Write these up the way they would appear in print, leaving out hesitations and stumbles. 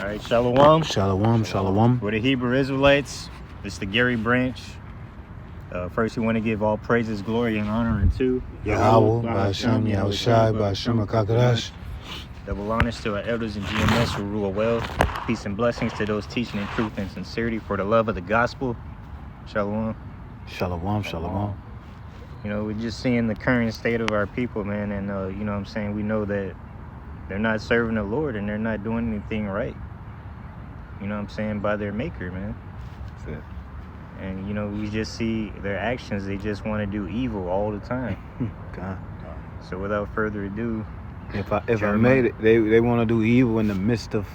All right, Shalom. Shalom, shalom. We're the Hebrew Israelites. This is the Gary branch. First, we want to give all praises, glory, and honor unto Yahweh, Ba'ashem, Yahushai, Ba'ashem, HaKadosh. double honors to our elders and GMS who rule well. Peace and blessings to those teaching in truth and sincerity for the love of the gospel. Shalom. Shalom, shalom. You know, we're just seeing the current state of our people, man, and you know what I'm saying, we know that they're not serving the Lord and they're not doing anything right. You know what I'm saying, by their maker, man. That's it. And you know, we just see their actions, they just want to do evil all the time. God. So without further ado, If I made it, they want to do evil in the midst of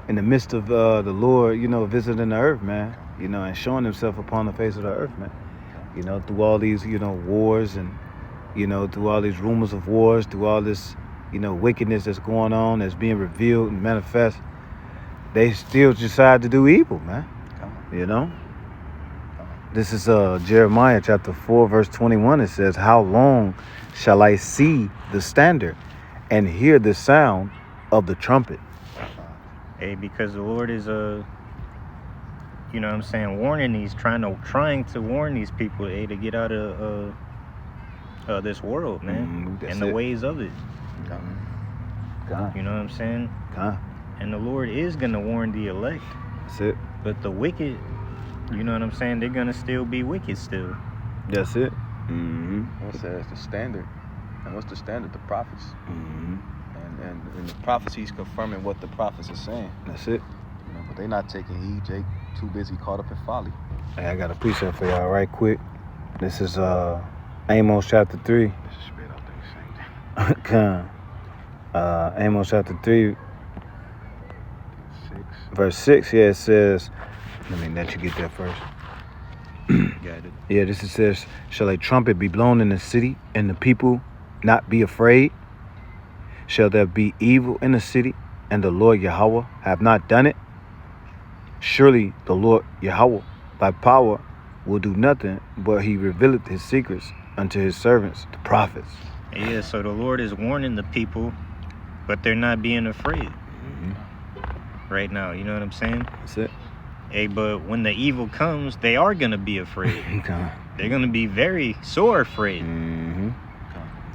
the Lord, you know, visiting the earth, man. You know, and showing himself upon the face of the earth, man. You know, through all these, you know, wars and, you know, through all these rumors of wars, through all this, you know, wickedness that's going on, that's being revealed and manifest, they still decide to do evil, man. You know? This is Jeremiah chapter 4, verse 21. It says, "How long shall I see the standard and hear the sound of the trumpet?" hey, because the Lord is you know what I'm saying, warning these, trying to warn these people, hey, to get out of this world, man, and the ways of it. God. You know what I'm saying? God. And the Lord is gonna warn the elect. That's it. But the wicked, you know what I'm saying, they're gonna still be wicked still. That's it. What says the standard? And what's the standard? The prophets. And the prophecies confirming what the prophets are saying. That's it. You know, but they not taking heed. Jake too busy caught up in folly. Hey, I got a precept for y'all right quick. This is Amos chapter 3. This is straight out there the same thing. Amos chapter 3, 6. verse 6. Yeah, it says, let me let you get that first. Got it. Yeah, this it says, "Shall a trumpet be blown in the city, and the people not be afraid? Shall there be evil in the city, and the Lord Yahweh have not done it? Surely the Lord Yahweh by power will do nothing, but he revealeth his secrets unto his servants, the prophets." Yeah, so the Lord is warning the people, but they're not being afraid right now. You know what I'm saying? That's it. Hey, but when the evil comes, they are gonna be afraid. God. They're gonna be very sore afraid.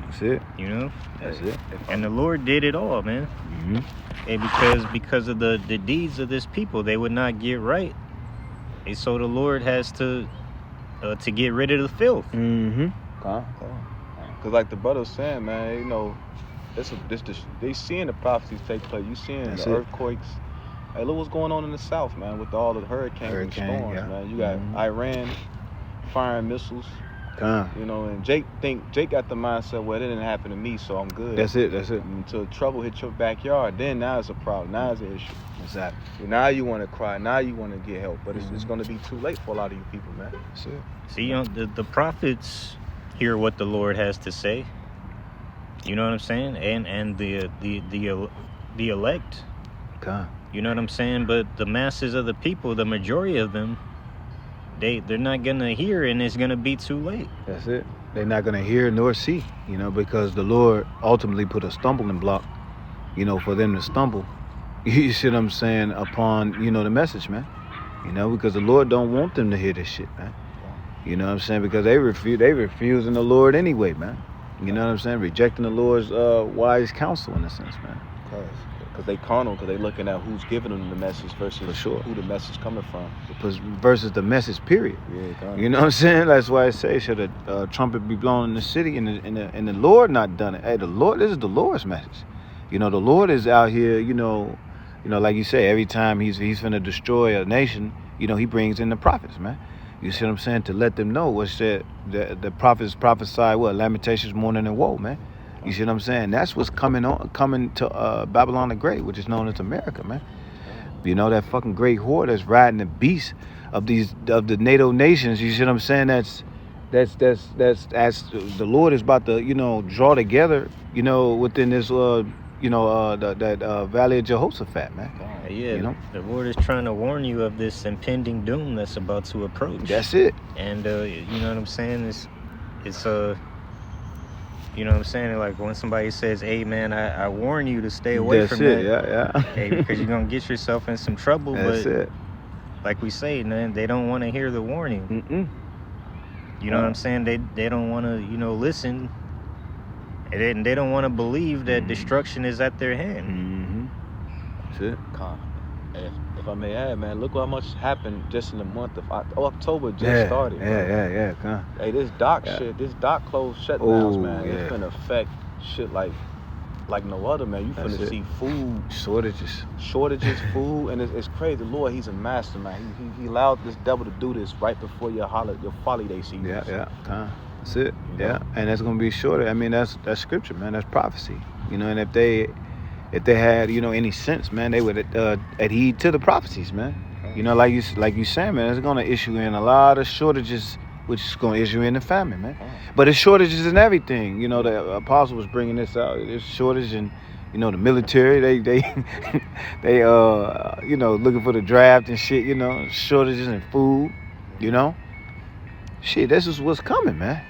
That's it. You know? That's it. And the Lord did it all, man. And because of the deeds of this people, they would not get right. And so the Lord has to get rid of the filth. Cause like the brother was saying, man, you know, they seeing the prophecies take place. You seeing That's the it. earthquakes. Hey, look what's going on in the south, man, with all the hurricanes and storms, yeah. man. You got Iran firing missiles, God. you know, and Jake got the mindset, well, it didn't happen to me, so I'm good. That's it. That's it. Until trouble hit your backyard, then now it's a problem. Now it's an issue. Exactly. So now you want to cry. Now you want to get help, but it's going to be too late for a lot of you people, man. That's it. See, you know, the prophets hear what the Lord has to say. You know what I'm saying? And the elect. God. You know what I'm saying? But the masses of the people, the majority of them, they're not gonna hear, and it's gonna be too late. That's it. They're not going to hear nor see, you know, because the Lord ultimately put a stumbling block, you know, for them to stumble. You see what I'm saying? Upon, you know, the message, man. You know, because the Lord don't want them to hear this shit, man. You know what I'm saying? Because they refusing the Lord anyway, man. You know what I'm saying? Rejecting the Lord's wise counsel in a sense, man. Because they carnal, because they looking at who's giving them the message versus For sure. who the message coming from. Versus the message, period. Yeah, carnal. You know what I'm saying? That's why I say, should a trumpet be blown in the city and the Lord not done it? Hey, the Lord, this is the Lord's message. You know, the Lord is out here, you know, like you say, every time he's finna destroy a nation, you know, he brings in the prophets, man. You see what I'm saying? To let them know what said the prophets prophesy what? Lamentations, mourning, and woe, man. You see what I'm saying? That's what's coming to Babylon the Great, which is known as America, man. You know, that fucking great whore that's riding the beast of the NATO nations. You see what I'm saying? That's as the Lord is about to, you know, draw together, you know, within this that Valley of Jehoshaphat, man. Yeah, you know? the Lord is trying to warn you of this impending doom that's about to approach. That's it. And you know what I'm saying? It's You know what I'm saying? Like when somebody says, "Hey, man, I warn you to stay away That's from it. that." Yeah. Hey, because you're gonna get yourself in some trouble. That's but it. like we say, man, they don't want to hear the warning. You know what I'm saying? They don't want to, listen. And they don't want to believe that destruction is at their hand. That's it. If I may add, man, look how much happened just in the month of October just started. Yeah. Come. Hey, this dock shit, this dock closed shutdowns, man. It's finna affect shit like no other, man. You finna see food shortages, food, and it's crazy. The Lord, He's a master, man. He allowed this devil to do this right before your holiday season. Yeah. That's it. Yeah, and that's gonna be shorter. I mean, that's scripture, man. That's prophecy. And if they had any sense, man, they would adhere to the prophecies, man. Like you saying, man, it's gonna issue in a lot of shortages, which is gonna issue in the famine, man. But it's shortages in everything. The apostle was bringing this out. There's shortage in the military. They looking for the draft and shit. Shortages in food. Shit, this is what's coming, man.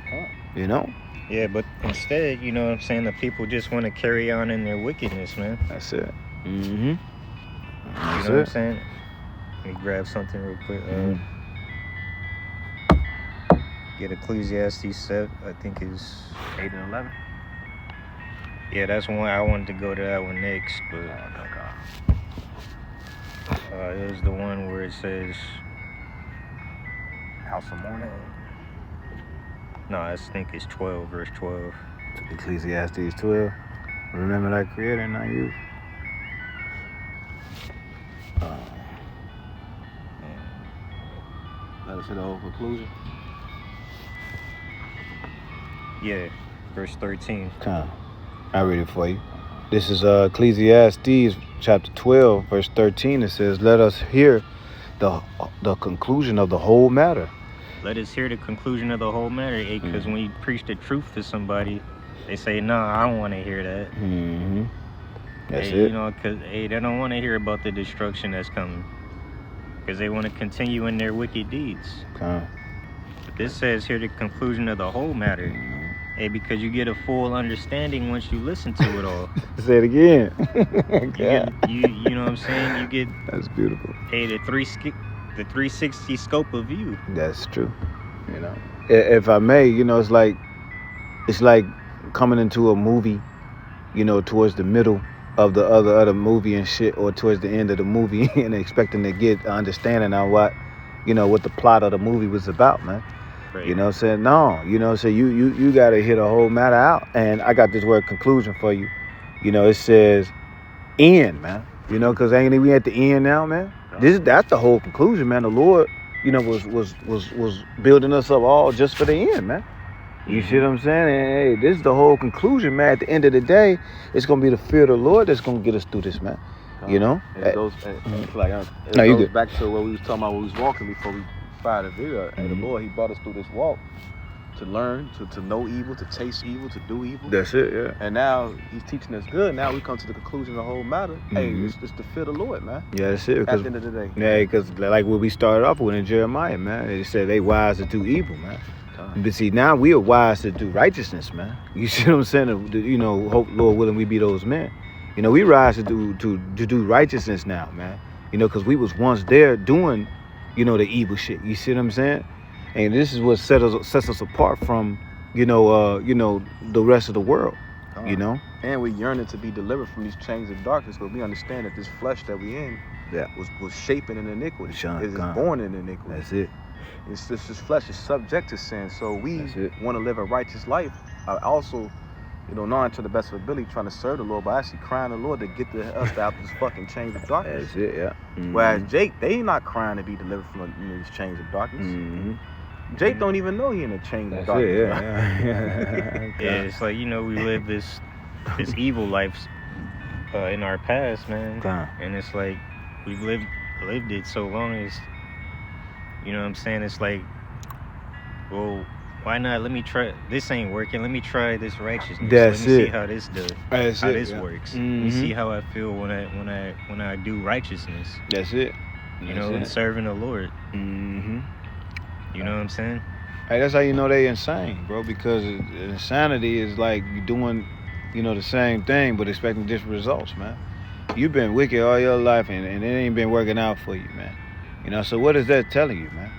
Yeah, but instead, you know what I'm saying, the people just want to carry on in their wickedness, man. That's it. You know what I'm saying? Let me grab something real quick. Get Ecclesiastes 7, I think is 8 and 11. Yeah, that's one. I wanted to go to that one next, but it was the one where it says House of Mourning. No, I think it's 12, verse 12. Ecclesiastes 12. Remember thy creator, not you. Let us hit the whole conclusion. Yeah, verse 13. Come. I read it for you. This is Ecclesiastes chapter 12, verse 13. It says, "Let us hear the conclusion of the whole matter." Let us hear the conclusion of the whole matter, because when you preach the truth to somebody, they say, "No, I don't want to hear that." That's it. Because they don't want to hear about the destruction that's coming, because they want to continue in their wicked deeds. But this says, "Hear the conclusion of the whole matter." Because you get a full understanding once you listen to it all. Say it again. You know what I'm saying? You get. That's beautiful. The 360 scope of view. That's true. If I may, it's like coming into a movie, towards the middle of the other movie and shit, or towards the end of the movie and expecting to get an understanding on what the plot of the movie was about, man. Right. You gotta hit a whole matter out. And I got this word conclusion for you. It says end, man. Because ain't we at the end now, man? That's the whole conclusion, man. The Lord, was building us up all just for the end, man. You see what I'm saying? And, hey, this is the whole conclusion, man. At the end of the day, it's gonna be the fear of the Lord that's gonna get us through this, man. It goes back to what we was talking about when we was walking before we fired the video. And the Lord, He brought us through this walk to learn, to know evil, to taste evil, to do evil. That's it, yeah. And now He's teaching us good. Now we come to the conclusion of the whole matter. Hey, it's the fear of the Lord, man. Yeah, that's it. At the end of the day. Yeah, because like what we started off with in Jeremiah, man, it said they wise to do evil, man. But see, now we are wise to do righteousness, man. You see what I'm saying? Hope, Lord willing, we be those men. We rise to do righteousness now, man. Because we was once there doing, the evil shit. You see what I'm saying? And this is what sets us apart from, the rest of the world. And we yearning to be delivered from these chains of darkness, but we understand that this flesh that we in was shaping in iniquity. It is born in iniquity. That's it. This flesh is subject to sin, so we want to live a righteous life. Also, not to the best of ability, trying to serve the Lord, but actually crying to the Lord to get us out of this fucking chains of darkness. That's it, yeah. Whereas Jake, they not crying to be delivered from these chains of darkness. Jake don't even know he in a chain of darkness. Yeah, it's like, we live this evil life in our past, man. And it's like we've lived it so long. It's, you know what I'm saying? It's like, well, why not? Let me try. This ain't working. Let me try this righteousness. Let me see how this does. How this works. Let me see how I feel when I do righteousness. That's it. And serving the Lord. You know what I'm saying? Hey, that's how you know they insane, bro. Because insanity is like you doing, the same thing but expecting different results, man. You've been wicked all your life and it ain't been working out for you, man. So what is that telling you, man?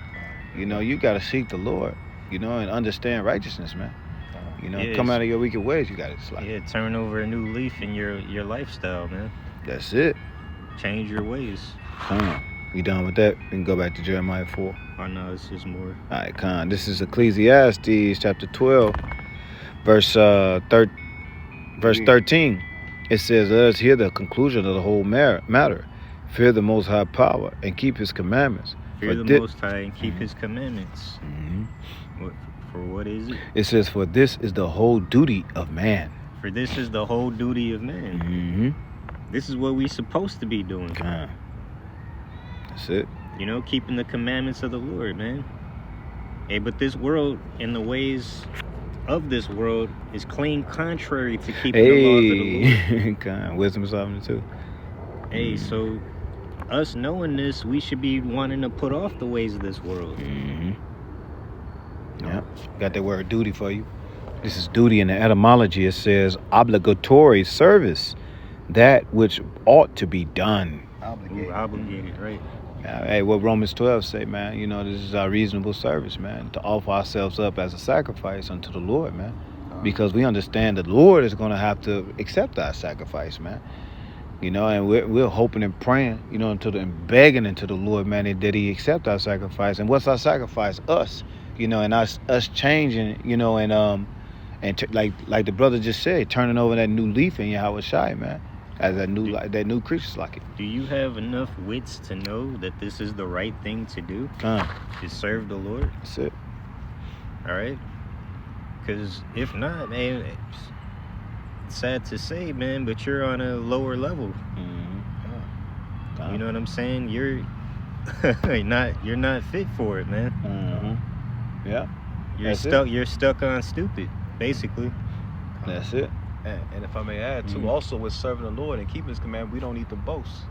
You got to seek the Lord, and understand righteousness, man. Come out of your wicked ways. You got to turn over a new leaf in your lifestyle, man. That's it. Change your ways. You done with that? We can go back to Jeremiah 4. Oh no, this is more. All right, this is Ecclesiastes chapter 12, verse 13. It says, "Let us hear the conclusion of the whole matter. Fear the Most High power and keep His commandments. Fear the Most High and keep His commandments." For what is it? It says, "For this is the whole duty of man." For this is the whole duty of man. This is what we supposed to be doing. That's it. Keeping the commandments of the Lord, man. Hey, but this world and the ways of this world is clean contrary to keeping the laws of the Lord. Wisdom is something too. Hey, so us knowing this, we should be wanting to put off the ways of this world. Yeah, got that word duty for you. This is duty in the etymology. It says obligatory service, that which ought to be done. Obligated, right? Hey, what Romans 12 say, man, this is our reasonable service, man, to offer ourselves up as a sacrifice unto the Lord, man, because we understand the Lord is going to have to accept our sacrifice, man, and we're hoping and praying, and begging into the Lord, man, that He accept our sacrifice. And what's our sacrifice? Us, and us changing, like the brother just said, turning over that new leaf in Yahweh Shai, man. As that new creature's like it. Do you have enough wits to know that this is the right thing to do? To serve the Lord? That's it. All right? Because if not, man, it's sad to say, man, but you're on a lower level. You know what I'm saying? You're not fit for it, man. Yeah. You're stuck on stupid, basically. That's it. And if I may add, too, also with serving the Lord and keeping His command, we don't need to boast.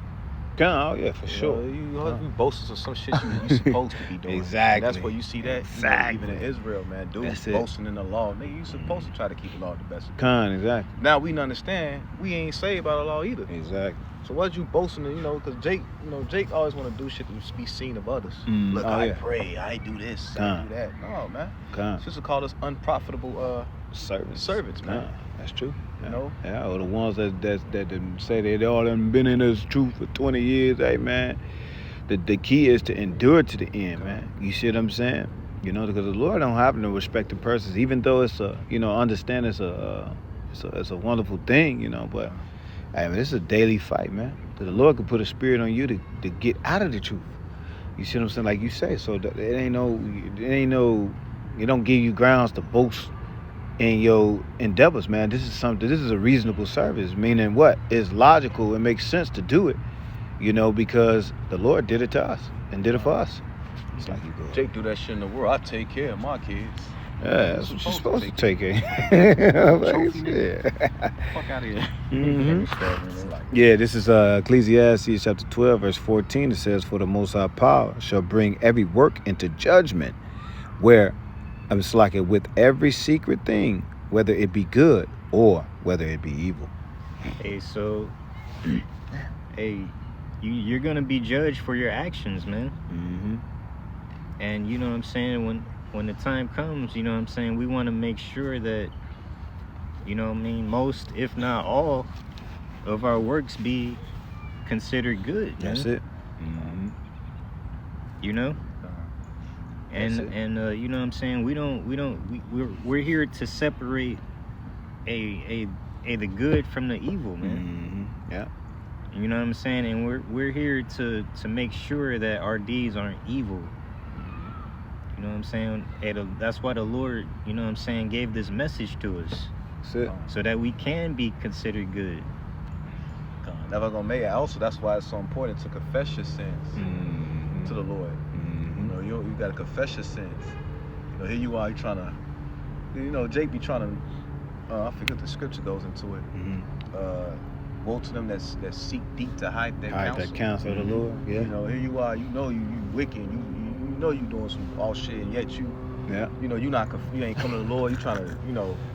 Oh, yeah, for sure. You boasting of some shit you're supposed to be doing. Exactly. And that's where you see that. Even in Israel, man, dudes boasting in the law. Nigga, you supposed to try to keep the law the best. Exactly. Now we understand we ain't saved by the law either. Exactly. So what you boasting, because Jake always want to do shit to be seen of others. Look, I pray, I do this, I do that. No, man. Sister called us unprofitable servants, man. That's true. Yeah, or the ones that say they all done been in this truth for 20 years. Hey, man, the key is to endure to the end, man. You see what I'm saying? Because the Lord don't have no respect to persons, even though it's understand it's a wonderful thing, but hey, man, this is a daily fight, man. The Lord can put a spirit on you to get out of the truth. You see what I'm saying? Like you say, so it don't give you grounds to boast in your endeavors, man. This is a reasonable service, meaning what? It's logical. It makes sense to do it, because the Lord did it to us and did it for us. It's like you go. Jake do that shit in the world. I take care of my kids. Yeah, that's what you're supposed to take care. Fuck out of here. Yeah, this is Ecclesiastes chapter 12, verse 14. It says, "For the Most High power shall bring every work into judgment, with every secret thing, whether it be good or whether it be evil." Hey, so, you're gonna be judged for your actions, man. And you know what I'm saying, when the time comes, you know what I'm saying, we want to make sure that, most, if not all, of our works be considered good. That's it. And you know what I'm saying, we're here to separate the good from the evil, man. Yeah. You know what I'm saying? And we're here to make sure that our deeds aren't evil. You know what I'm saying? And that's why the Lord, you know what I'm saying, gave this message to us. That's it. So that we can be considered good. Never gonna make it. Also, that's why it's so important to confess your sins to the Lord. You gotta confess your sins. Here you are, you trying to, Jake be trying to, I forget the scripture goes into it. Woe to them that seek deep to hide their counsel. Hide that counsel of the Lord. Yeah. Here you are, you wicked, you know you doing some all shit, and yet you Yeah. You know, you ain't coming to the Lord. You trying to,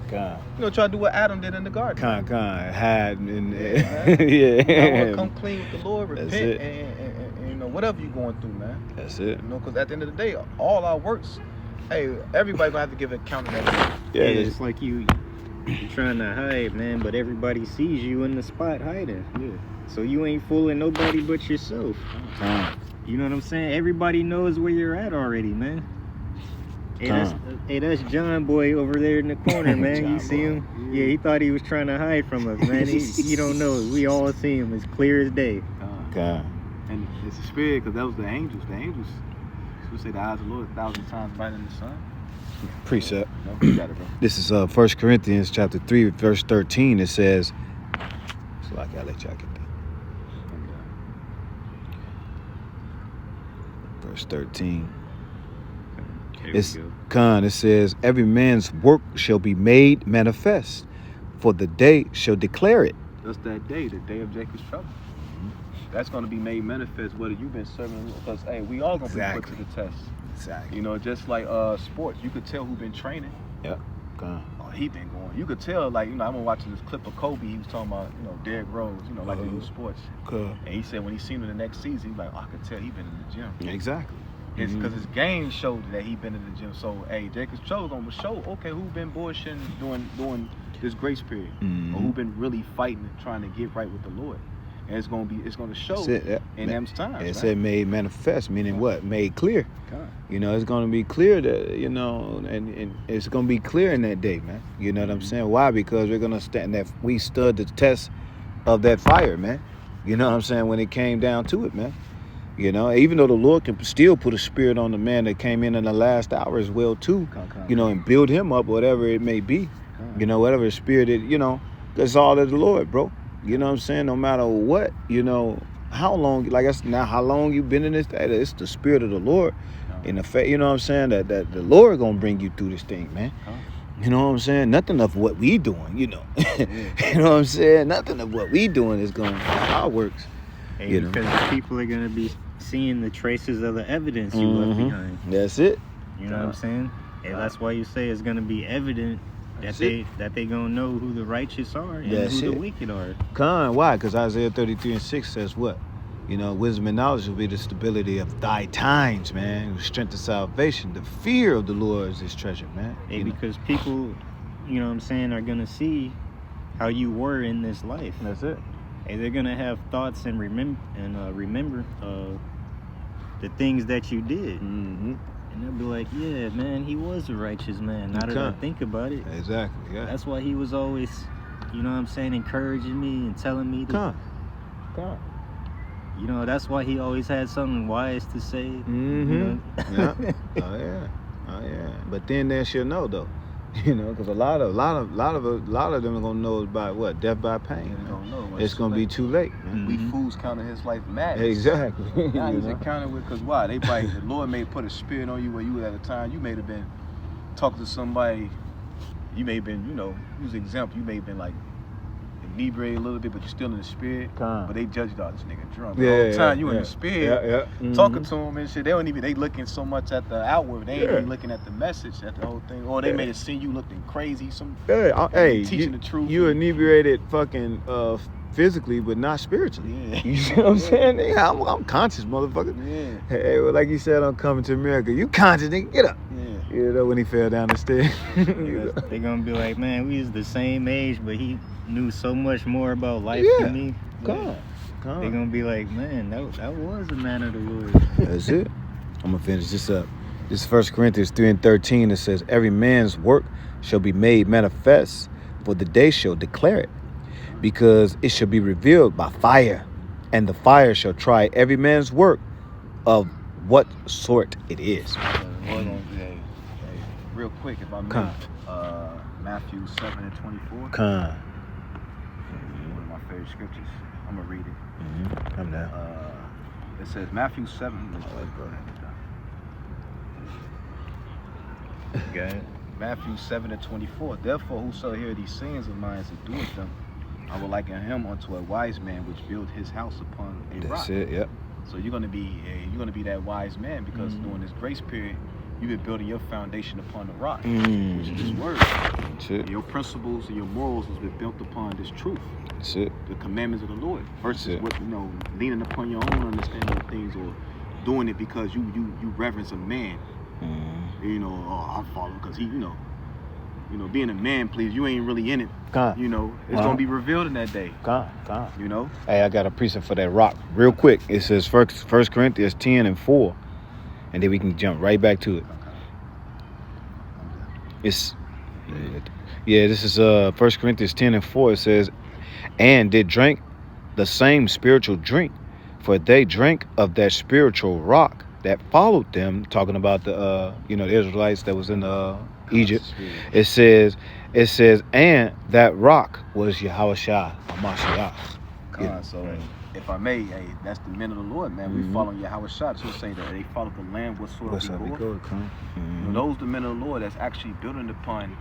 God. try to do what Adam did in the garden. Hide and Yeah. yeah. You know, come clean with the Lord, repent, That's it. and whatever you're going through, man. That's it. Because at the end of the day, all our works, hey, everybody gonna have to give an account of that. Yeah, it's like you're trying to hide, man, but everybody sees you in the spot hiding. Yeah. So you ain't fooling nobody but yourself. You know what I'm saying? Everybody knows where you're at already, man. Hey, that's John Boy over there in the corner, man. You see him? Yeah, he thought he was trying to hide from us, man. He don't know. We all see him as clear as day. God. And it's a spirit, because that was the angels. The angels, we say the eyes of the Lord 1,000 times brighter than the sun. Precept. No, you got it, bro. This is 1 Corinthians chapter 3, verse 13. It says, so I gotta let y'all get that. Verse 13. It says, every man's work shall be made manifest, for the day shall declare it. That's that day, the day of Jacob's trouble. That's going to be made manifest whether you've been serving, because, hey, we all going to be put to the test. Exactly. You know, just like sports, you could tell who been training. Yep. Oh, he been going. You could tell, like, I've been watching this clip of Kobe. He was talking about, Derrick Rose, like they do sports. Cool. And he said when he seen him the next season, he was like, I could tell he been in the gym. Exactly. It's because his game showed that he been in the gym. So, hey, Jacob's trouble gonna show, okay, who been bullshitting during this grace period, or who been really fighting and trying to get right with the Lord. And it's gonna show in them times. It said made manifest, meaning what? Made clear. God. It's gonna be clear that and it's gonna be clear in that day, man. You know what I'm saying? Why? Because we're gonna stand that we stood the test of that fire, man. You know what I'm saying? When it came down to it, man. Even though the Lord can still put a spirit on the man that came in the last hour as well too, and build him up, whatever it may be, whatever spirit that's all of the Lord, bro. You know what I'm saying? No matter what, how long, like that's now how long you've been in this day, it's the spirit of the Lord. In the fact, you know what I'm saying, that the Lord gonna bring you through this thing, man. You know what I'm saying? Nothing of what we doing, You know what I'm saying? Nothing of what we doing is gonna how it works. Hey, because people are gonna be seeing the traces of the evidence you left behind. That's it. You know what I'm saying? And that's why you say it's gonna be evident that they gonna know who the righteous are and who the wicked are. Why? Because Isaiah 33:6 says what? Wisdom and knowledge will be the stability of thy times, man. The strength of salvation. The fear of the Lord is his treasure, man. Hey, because people, you know what I'm saying, are gonna see how you were in this life. That's it. Hey, they're gonna have thoughts and remember the things that you did. Mm-hmm. And they'll be like, yeah, man, he was a righteous man. Now that I think about it. Exactly, yeah. That's why he was always, you know what I'm saying, encouraging me and telling me to. That's why he always had something wise to say. Mm-hmm. Yeah. Oh yeah. But then they should know though. Because a lot of them are gonna know about what? Death by pain. They don't know. It's gonna be too late, man. We fools counting his life madness. Exactly. Now he's accounting with, because why? The Lord may put a spirit on you where you were at a time. You may have been talking to somebody. You may have been, use an example. You may have been like inebriated a little bit, but you're still in the spirit. But they judge you, this nigga drunk. The whole time you in the spirit, talking to them and shit. They looking so much at the outward. They ain't even looking at the message, at the whole thing. Or they may have seen you looking crazy. Teaching the truth. You inebriated fucking physically, but not spiritually. Yeah. You see what I'm saying? I'm conscious, motherfucker. Yeah. Hey, well, like you said on Coming to America, you conscious, nigga, get up. Yeah. When he fell down the stairs. They're gonna be like, man, we was the same age, but he knew so much more about life than me. They're gonna be like, man, that was a man of the Lord. That's it. I'm gonna finish this up. This is 1 Corinthians 3:13. It says, every man's work shall be made manifest, for the day shall declare it, because it shall be revealed by fire, and the fire shall try every man's work of what sort it is. Real quick, if I may, Matthew 7:24. One of my favorite scriptures. I'm gonna read it. Come down. It says Matthew 7. Okay. Matthew 7:24. Therefore, whoso hear these sayings of mine and doeth them, I will liken him unto a wise man which built his house upon a rock. That's it. Yep. So you're gonna be that wise man, because during this grace period, you've been building your foundation upon the rock, which is this word. That's it. Your principles and your morals has been built upon this truth. That's it. The commandments of the Lord. Versus what, leaning upon your own understanding of things or doing it because you reverence a man. I follow because he, being a man, please, you ain't really in it. It's gonna be revealed in that day. Hey, I got a precept for that rock real quick. It says 1 Corinthians 10:4, and then we can jump right back to it. This is 1 Corinthians 10:4. It says, and did drink the same spiritual drink, for they drank of that spiritual rock that followed them. Talking about the the Israelites that was in Egypt. It says, and that rock was Yahushua HaMashiach. So if I may, hey, that's the men of the Lord, man. We follow Yahushua. So say that they follow the Lamb whatsoever we go. Those the men of the Lord that's actually building upon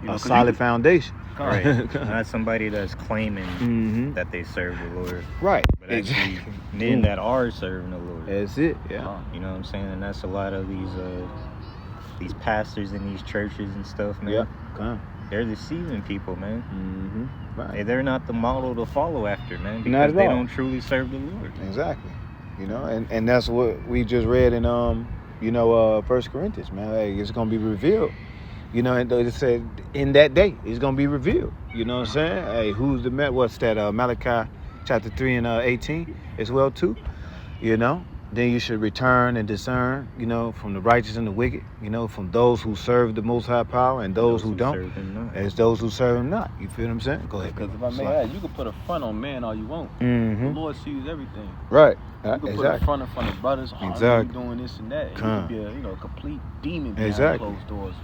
a solid foundation. Right. Not somebody that's claiming that they serve the Lord. Right. But actually men that are serving the Lord. That's it. Yeah. You know what I'm saying? And that's a lot of these pastors in these churches and stuff, man. Yeah. They're deceiving people, man. Right. They're not the model to follow after, man, because they don't truly serve the Lord. Exactly. And that's what we just read in 1 Corinthians, man. Hey, it's gonna be revealed. And it said in that day it's gonna be revealed. You know what I'm saying? Hey, who's the man? What's that? Malachi chapter 3 and 18 as well too. Then you should return and discern, from the righteous and the wicked, from those who serve the Most High Power and those who don't, as those who serve Him not. You feel what I'm saying? Go ahead. Because if I may add, you can put a front on man all you want. The Lord sees everything. Right. You can put a front in front of brothers. You doing this and that. You can be a complete demon behind closed doors.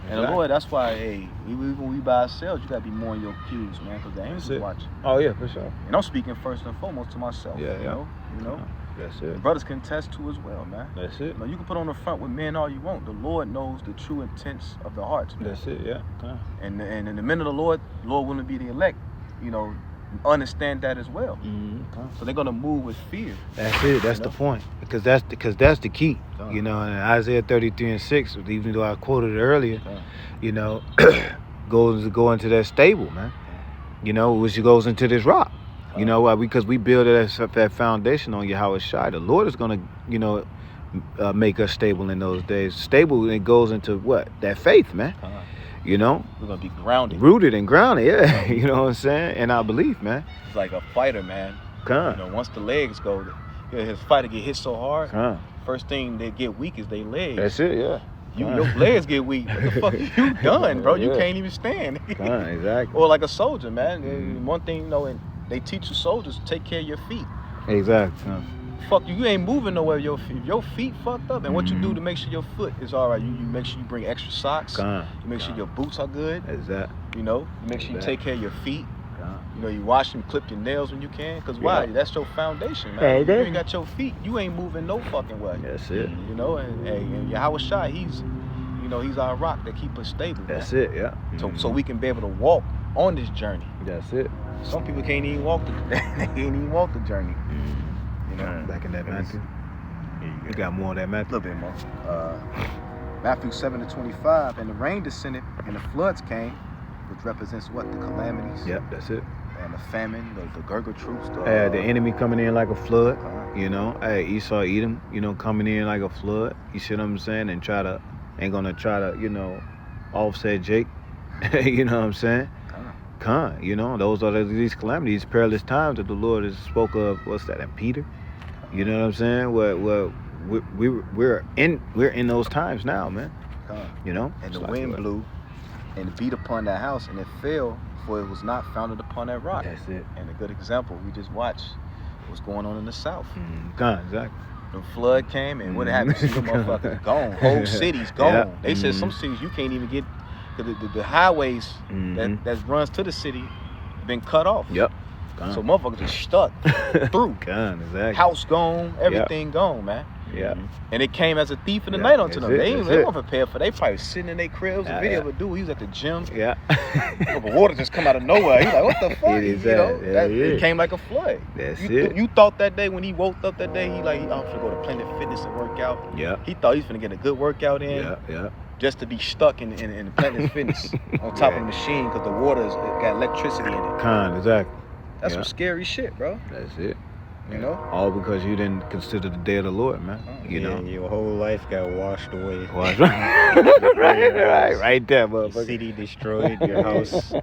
And the Lord, that's why, hey, even when we by ourselves, you gotta be more on your cues, man, because the angels watching. Oh yeah, for sure. And I'm speaking first and foremost to myself. You know. That's it. The brothers can attest to as well, man. That's it. You can put on the front with men all you want. The Lord knows the true intents of the hearts, man. That's it, yeah. And the men of the Lord wouldn't be the elect, understand that as well. So they're gonna move with fear. That's it. That's the point. Because that's the key. In Isaiah 33:6, even though I quoted it earlier, goes to go into that stable, man. Which goes into this rock. Because we build that foundation on Yahushua. The Lord is going to, make us stable in those days. Stable, it goes into what? That faith, man. We're going to be grounded. Rooted and grounded, yeah. You know what I'm saying? And I believe, man. It's like a fighter, man. Once the legs go, his fighter get hit so hard, first thing they get weak is their legs. That's it, yeah. Your legs get weak. What the fuck you done, bro? You can't even stand. Exactly. Or like a soldier, man. One thing, and they teach the soldiers to take care of your feet. Exactly. Fuck you ain't moving nowhere. Your feet fucked up, and what you do to make sure your foot is all right? You make sure you bring extra socks. You make sure your boots are good. Exactly. You make sure you take care of your feet. You wash them, clip your nails when you can. Cause why? That's your foundation, man. You ain't got your feet, you ain't moving no fucking way. That's it. And Yahushua, he's our rock that keep us stable. That's it. Yeah. So we can be able to walk on this journey. That's it. Some people can't even walk the journey. Back in that Matthew. You got more of that Matthew? A little bit more. Matthew 7:25, and the rain descended, and the floods came, which represents what? The calamities. Yep, that's it. And the famine, the Gurgur troops. The enemy coming in like a flood. Esau, Edom, coming in like a flood. You see what I'm saying? And ain't gonna try to, offset Jake. You know what I'm saying? Those are these calamities, perilous times that the Lord has spoke of. What's that? And Peter, you know what I'm saying? We're in those times now, man. And the wind blew and beat upon that house, and it fell, for it was not founded upon that rock. That's it. And a good example we just watched what's going on in the South. Exactly. The flood came, and what happened? The motherfuckers gone. Whole cities gone. Yeah. They said some cities you can't even get. The highways that runs to the city been cut off. Yep. So motherfuckers just stuck through. Exactly. House gone, everything gone, man. Yeah. And it came as a thief in the Yeah, night onto that's them. it, They that's weren't it. prepared for. They probably sitting in their cribs. A video of a dude. He was at the gym. Yeah. The water just come out of nowhere. He's like, what the fuck? It is you know, that. Yeah, it came like a flood. That's you, it. You thought that day when he woke up that day, I'm gonna go to Planet Fitness and work out. Yeah. He thought he was gonna get a good workout in. Yeah. Just to be stuck in Planet Fitness on top of the machine because the water's got electricity in it. Exactly. That's some scary shit, bro. That's it. You know? All because you didn't consider the day of the Lord, man. You know? Your whole life got washed away. right there, motherfucker. Your city destroyed, your house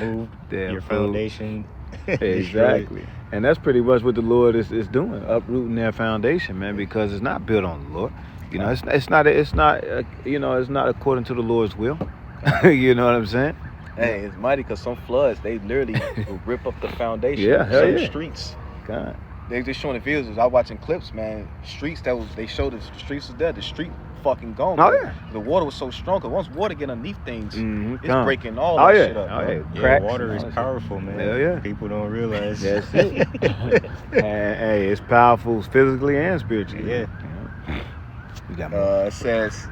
moved, Damn your fool. foundation Exactly. And that's pretty much what the Lord is doing, uprooting their foundation, man, because it's not built on the Lord. You know, it's not according to the Lord's will. You know what I'm saying? Hey, it's mighty because some floods, they literally will rip up the foundation. Yeah, hell some yeah. streets. God. They just showing the videos. I was watching clips, man. Streets they showed the streets was dead. The street fucking gone. Oh, man. yeah. The water was so strong. Cause once water get underneath things, it's Come. breaking all that shit up. Oh, man. yeah. Yeah, Cracks water and is all that powerful, man. Hell yeah. People don't realize. That's it. And, hey, it's powerful physically and spiritually. Yeah. You got more. It says,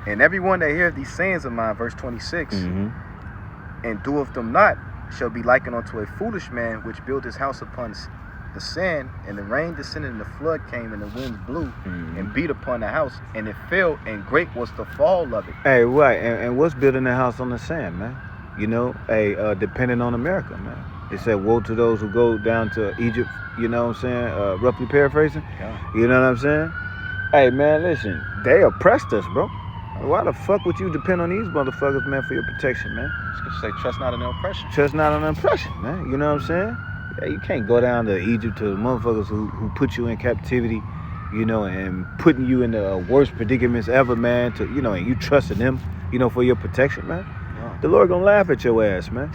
and everyone that hears these sayings of mine, verse 26, and doeth them not, shall be likened unto a foolish man which built his house upon the sand, and the rain descended, and the flood came, and the winds blew and beat upon the house, and it fell, and great was the fall of it. Hey, right. And what's building a house on the sand, man? You know, depending on America, man. It said, woe to those who go down to Egypt, you know what I'm saying? Roughly paraphrasing. Yeah. You know what I'm saying? Hey, man, listen. They oppressed us, bro. Why the fuck would you depend on these motherfuckers, man, for your protection, man? Scripture say, trust not in the oppression. Trust not on oppression, man. You know what I'm saying? Yeah, you can't go down to Egypt to the motherfuckers who put you in captivity, you know, and putting you in the worst predicaments ever, man, to, you know, and you trusting them, you know, for your protection, man. Yeah. The Lord gonna laugh at your ass, man.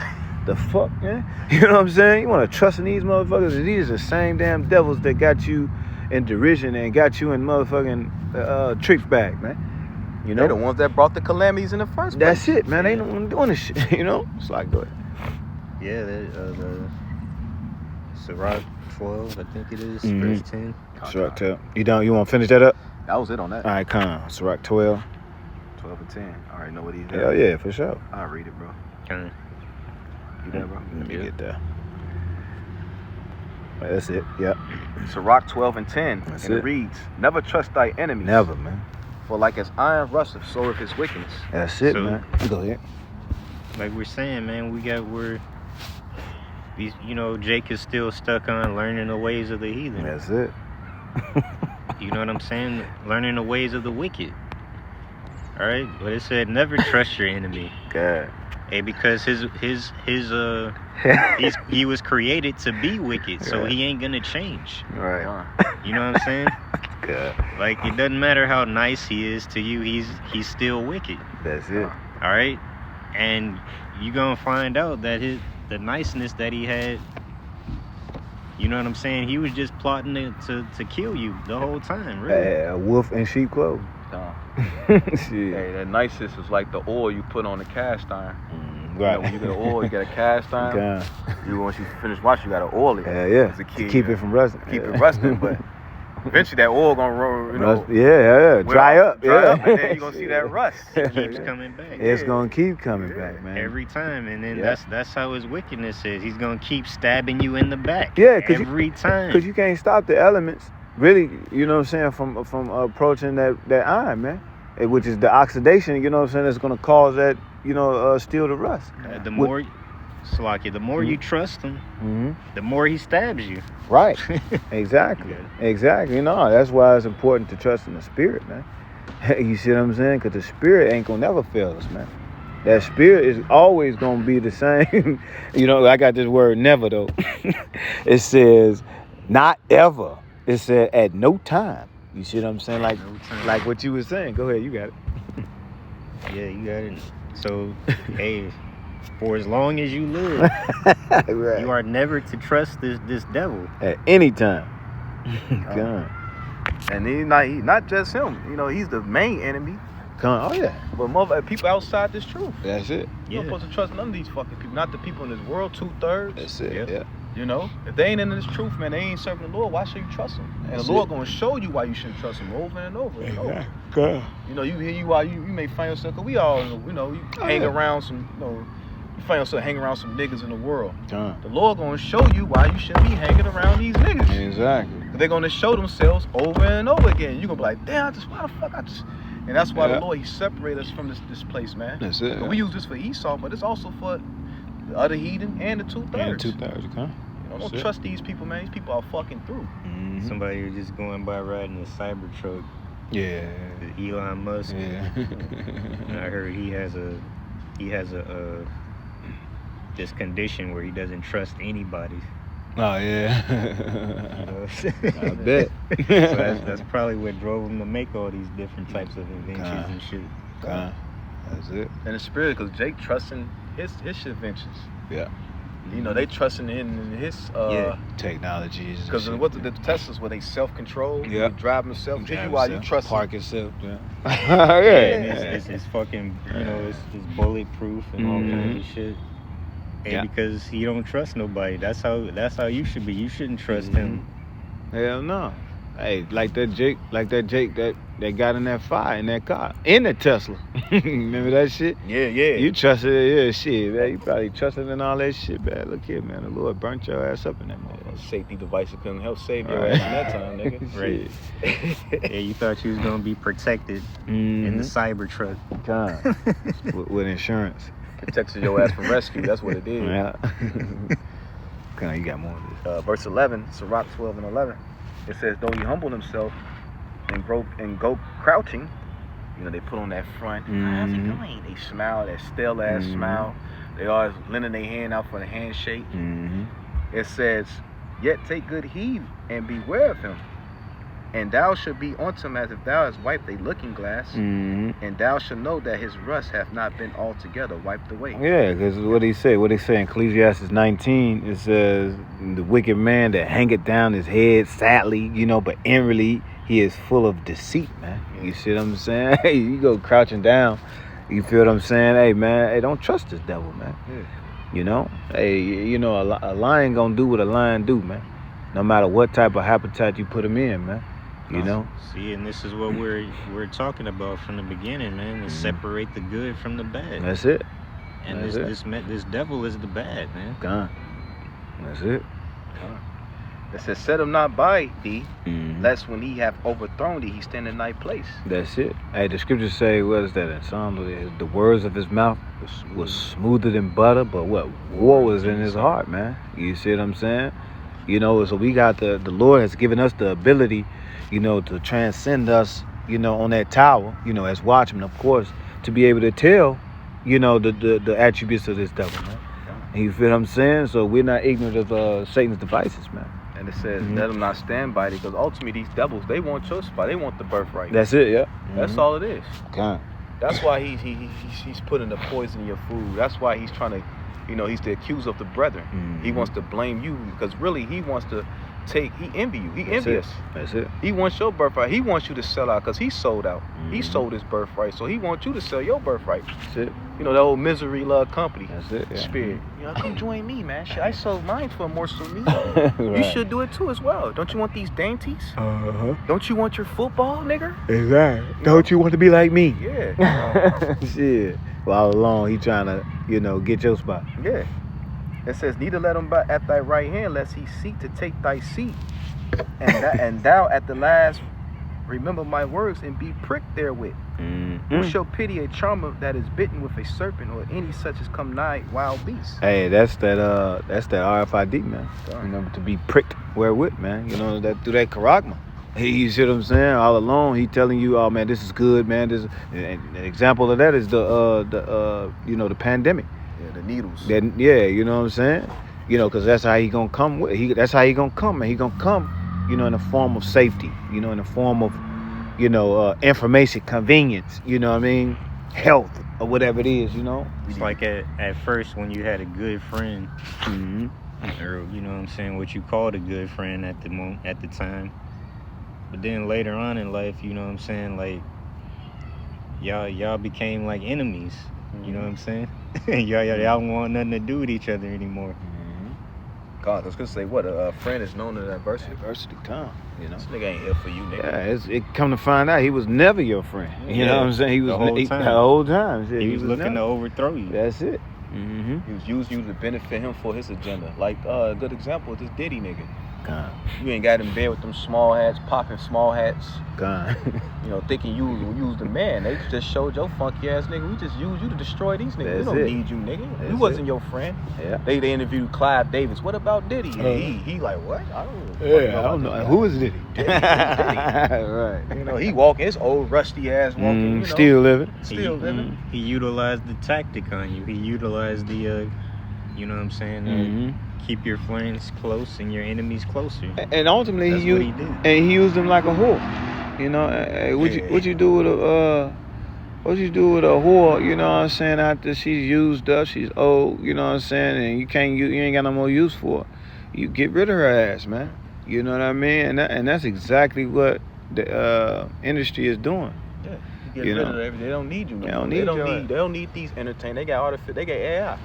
The fuck, man? You know what I'm saying? You wanna trust in these motherfuckers? And these are the same damn devils that got you in derision and got you in motherfucking trick bag, man. You know? They're the ones that brought the calamities in the first place. That's it, man. They ain't the one doing this shit, you know? It's like, go ahead. Yeah, the Sirach 12, I think it is, Mhm. verse 10. Sirach 12. You want to finish that up? That was it on that. All right, come. Sirach 12. 12 and 10. I already know what he's Hell yeah, for sure. I'll read it, bro. Kinda. You there, bro? Let me Yeah. get there. Right, that's it. Yep. Sirach 12 and 10. That's and it. it reads, never trust thy enemies. Never, man. For like as iron rusteth, so is his wickedness. That's it, So- man. Go ahead. Like we're saying, man, these, you know, Jake is still stuck on learning the ways of the heathen. That's it. You know what I'm saying? Learning the ways of the wicked. All right, but it said never trust your enemy. God. Hey, because he was created to be wicked, so Right. he ain't gonna change. Right. You know what I'm saying? God. Like, it doesn't matter how nice he is to you, he's still wicked. That's it. All right, and you gonna find out that the niceness that he had. You know what I'm saying? He was just plotting to kill you the whole time, really. A wolf in sheep clothes. Hey, Shit. that nicest is like the oil you put on the cast iron. You Right. know, when you get an oil, you get a cast iron. God. Once you finish washing, you got to oil it. Yeah. As a kid, Keep it from rusting. keep it rusting, but eventually that oil gonna run, you know, Yeah. Dry up. dry Yeah. up, and then you gonna see that rust. It keeps coming back. It's gonna keep coming back, man. Every time, and then Yeah. that's how his wickedness is. He's gonna keep stabbing you in the back. Yeah, 'cause every time. Because you can't stop the elements, really, you know what I'm saying, from approaching that iron, man. Which is the oxidation, you know what I'm saying, that's going to cause that, you know, steel to rust. The more, Slacky, the more you trust him, Mm-hmm. the more he stabs you. Right. Exactly. Yeah. Exactly. You know, that's why it's important to trust in the spirit, man. You see what I'm saying? Because the spirit ain't going to never fail us, man. That spirit is always going to be the same. You know, I got this word never, though. It says, not ever. It said, at no time. You see what I'm saying? Like, No time. like what you were saying. Go ahead, you got it. Yeah, you got it. So, hey, for as long as you live, Right. you are never to trust this devil. At any time. God. And he's not just him. You know, he's the main enemy. Oh, yeah. But people outside this truth. That's it. You're not supposed to trust none of these fucking people. Not the people in this world, 2/3. That's it. Yep. Yeah. You know, if they ain't in this truth, man, they ain't serving the Lord. Why should you trust them? And That's the Lord it. gonna show you why you shouldn't trust him over and over and over. Good. You know, you may find yourself, cause we all, you know, you hang around some, you know, you find yourself hanging around some niggas in the world. The Lord gonna show you why you shouldn't be hanging around these niggas. Exactly. They're gonna show themselves over and over again. You're gonna be like, damn, why the fuck I just. And that's why the Lord, he separated us from this place, man. That's it. And we use this for Esau, but it's also for the other heathen and the 2/3. And 2/3, okay. Don't trust these people, man. These people are fucking through. Mm-hmm. Somebody was just going by riding a Cybertruck. Yeah. Elon Musk. Yeah. And I heard he has a this condition where he doesn't trust anybody. Oh yeah. You know? I bet. So that's probably what drove him to make all these different types of inventions and shit. That's it. And the spirit, because Jake trusting his inventions. Yeah. You know, they trusting in his technologies. Because what the Teslas were, they self-control. Yeah. They drive themselves. You trust park itself. Yeah. And it's fucking, you know, it's bulletproof and all kinds of shit. And because he don't trust nobody, that's how you should be. You shouldn't trust him. Hell no. Hey, like that Jake that got in that fire in that car in the Tesla. Remember that shit? Yeah. You trusted shit, man. You probably trusted in all that shit, man. Look here, man. The Lord burnt your ass up in that motherfucker. Safety devices couldn't help save your ass in that time, nigga. Right. Yeah, you thought you was gonna be protected in the Cybertruck. with insurance. Protected your ass from rescue. That's what it did. Yeah. You got more of this. Verse 11, Sirach 12 and 11. It says, though he humbled himself and go crouching, you know, they put on that front. How's it going? They smile, that stale ass smile. They always lending their hand out for the handshake. It says, yet take good heed and beware of him. And thou shalt be unto him as if thou hast wiped a looking glass, and thou shalt know that his rust hath not been altogether wiped away. Yeah, because what he say in Ecclesiastes 19, it says, the wicked man that hangeth down his head sadly, you know, but inwardly he is full of deceit, man. Yeah. You see what I'm saying? Hey, you go crouching down, you feel what I'm saying? Hey, man, hey, don't trust this devil, man. Yeah. You know? Hey, you know, a lion gonna do what a lion do, man. No matter what type of habitat you put him in, man. You know? See, and this is what we're talking about from the beginning, man. To separate the good from the bad. That's it. And this devil is the bad, man. Gone. That's it. It says, set him not by thee, lest when he have overthrown thee, he stand in thy place. That's it. Hey, the scriptures say, what is that in Psalms? The words of his mouth was smoother than butter, but what? War was in his heart, man. You see what I'm saying? You know, so we got the Lord has given us the ability, you know, to transcend us, you know, on that tower, you know, as watchmen, of course, to be able to tell, you know, the attributes of this devil, man. And you feel what I'm saying? So we're not ignorant of Satan's devices, man. And it says, let them not stand by thee, because ultimately these devils, they want your spot. They want the birthright. That's it, yeah. That's all it is. Okay. That's why he's putting the poison in your food. That's why he's trying to, you know, he's the accuser of the brethren. He wants to blame you, because really he wants to he envy you. He envious. That's it. He wants your birthright. He wants you to sell out because he sold out. He sold his birthright, so he wants you to sell your birthright. That's it. You know, the old misery love company. That's it. Yeah. Spirit. You know, come join me, man. Shit, I sold mine for a morsel of meat. Right. You should do it too as well. Don't you want these dainties? Don't you want your football, nigger? Exactly. Don't you want to be like me? Yeah. Shit. Well, all along he trying to, you know, get your spot. Yeah. It says, neither let him by at thy right hand, lest he seek to take thy seat. And thou at the last remember my words and be pricked therewith. Who shall pity a charmer that is bitten with a serpent, or any such as come nigh wild beasts? Hey, that's that RFID, man. Remember to be pricked wherewith, man. You know, that through that charagma. You see what I'm saying? All along, he telling you, oh man, this is good, man. This, and an example of that is the you know, the pandemic. Yeah, the needles. Yeah, you know what I'm saying? You know, because that's how he gonna come with. That's how he gonna come, man. He gonna come, you know, in the form of safety. You know, in the form of, you know, information, convenience. You know what I mean? Health or whatever it is. You know. It's like at first when you had a good friend, or you know what I'm saying, what you called a good friend at the time. But then later on in life, you know what I'm saying, like y'all became like enemies. You know what I'm saying? y'all don't want nothing to do with each other anymore. God, I was gonna say what a friend is known in adversity. Adversity come, you know. This nigga ain't here for you, nigga. Yeah, it come to find out he was never your friend. You know what I'm saying? He was the whole time. He was looking to overthrow you. That's it. He was using you to benefit him for his agenda. Like a good example is this Diddy nigga. God. You ain't got in bed with them small hats, popping small hats. God. You know, thinking you was the man. They just showed your funky ass nigga. We just used you to destroy these niggas. We don't need you, nigga. We wasn't your friend. Yeah. They interviewed Clive Davis. What about Diddy? He like what? I don't know. Who is Diddy? Diddy. Right. You know, he walking his old rusty ass walking. You know, still living. Still living. He utilized the tactic on you. He utilized the, you know what I'm saying? Keep your friends close and your enemies closer. And ultimately, That's what he did. And he used them like a whore. You know, what you do with a whore? You know what I'm saying? After she's used up, she's old. You know what I'm saying? And you ain't got no more use for her. You get rid of her ass, man. You know what I mean? And that's exactly what the industry is doing. Yeah. Get rid of everything. They don't need you. They don't need these entertainers. They got They got AI.